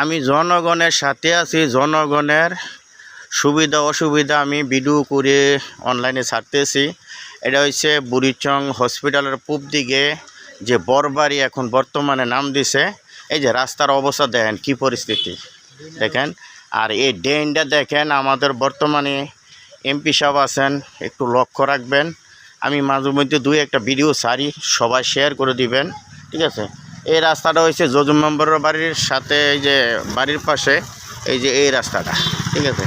আমি জনগণের সাথে আছি। জনগণের সুবিধা অসুবিধা আমি ভিডিও করে অনলাইনে ছাড়তেছি। এটা হচ্ছে বুড়িচং হসপিটালের পূব দিকে যে বরবাড়ি এখন বর্তমানে নাম দিছে। এই যে রাস্তার অবস্থা দেখেন কি পরিস্থিতি দেখেন। আর এই ড্রেনটা দেখেন, আমাদের বর্তমানে এমপি সাহেব আছেন, একটু লক্ষ্য রাখবেন। আমি মাঝে মধ্যে দুই একটা ভিডিও ছাড়ি, সবাই শেয়ার করে দিবেন, ঠিক আছে। এই রাস্তাটা হচ্ছে জজুম মেম্বারের বাড়ির সাথে, এই যে বাড়ির পাশে এই যে এই রাস্তাটা, ঠিক আছে।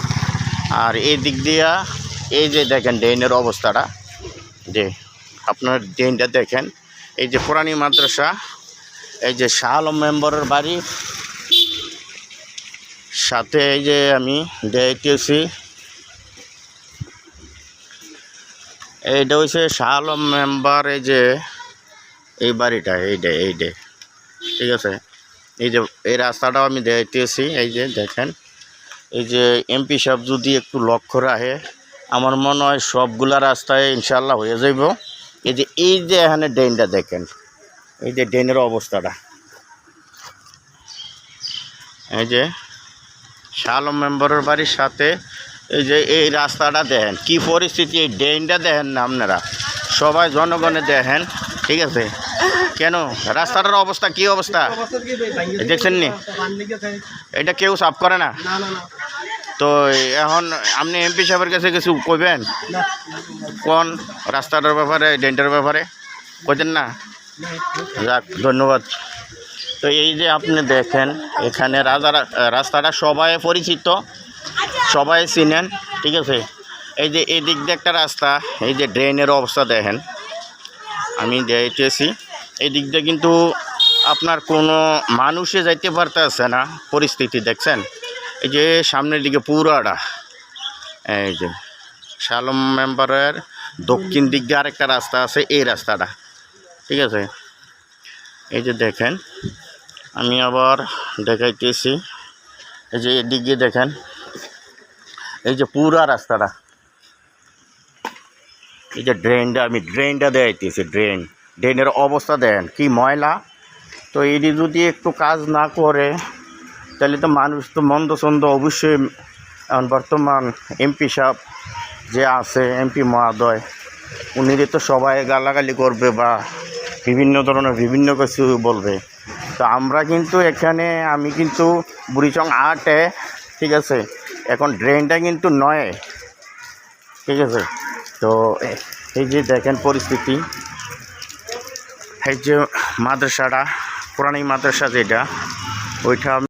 আর এই দিক দিয়া এই যে দেখেন ড্রেনের অবস্থাটা, যে আপনার ড্রেনটা দেখেন। এই যে পুরানি মাদ্রাসা, এই যে শাহ আলম মেম্বারের বাড়ি সাথে এই যে আমি দেখতেছি, এইটা হচ্ছে শাহ আলম মেম্বার, এই যে এই বাড়িটা এইটা ঠিক আছে। এই যে এই রাস্তাটাও আমি দেখতেছি, এই যে দেখেন। এই যে এমপি সাহেব যদি একটু লক্ষ্য রাখে, আমার মনে হয় সবগুলা রাস্তায় ইনশাল্লাহ হয়ে যাইব। এই যে এখানে ড্রেনটা দেখেন, এই যে ড্রেনের অবস্থাটা, এই যে শাহ আলম মেম্বারের বাড়ির সাথে এই যে এই রাস্তাটা দেখেন কি পরিস্থিতি। এই ড্রেনটা দেখেন না আপনারা সবাই, জনগণে দেখেন, ঠিক আছে। কেন রাস্তাটার অবস্থা কি অবস্থা দেখছেন নি? এটা কেউ সাফ করে না। তো এখন আপনি এমপি সাহেবের কাছে কিছু কইবেন কোন রাস্তাটার ব্যাপারে, ড্রেনটার ব্যাপারে কইতেন না? যাক, ধন্যবাদ। তো এই যে আপনি দেখেন এখানে রাস্তাটা সবাই পরিচিত, সবাই চিনেন, ঠিক আছে। এই যে এই দিক দিয়ে একটা রাস্তা, এই যে ড্রেনের অবস্থা দেখেন, আমি দেখতেছি। এই দিক দিয়ে কিন্তু আপনার কোনো মানুষে যাইতে পারতেছে না, পরিস্থিতি দেখছেন। এই যে সামনের দিকে পুরাটা, এই যে শাহ আলম মেম্বারের দক্ষিণ দিক দিয়ে আরেকটা রাস্তা আছে, এই রাস্তাটা, ঠিক আছে। এই যে দেখেন, আমি আবার দেখাইতেছি, এই যে এদিক দিয়ে দেখেন, এই যে পুরা রাস্তাটা, এই যে ড্রেনটা, আমি ড্রেনটা দেখাইতেছি। ড্রেনের অবস্থা দেখেন কি ময়লা। তো এটি যদি একটু কাজ না করে তাহলে তো মানুষ তো মন্দ ছন্দ অবশ্যই। এখন বর্তমান এমপি সাহেব যে আছে, এমপি মহোদয়, উনি তো সবাই গালাগালি করবে বা বিভিন্ন ধরনের বিভিন্ন কিছু বলবে। তো আমরা কিন্তু এখানে, আমি কিন্তু বুড়িচং 8-এ, ঠিক আছে। এখন ড্রেনটা কিন্তু 9-এ, ঠিক আছে। তো এই যে দেখেন পরিস্থিতি, এই যে মাদ্রাসাটা, পুরানি মাদ্রাসা যেটা, ওইটা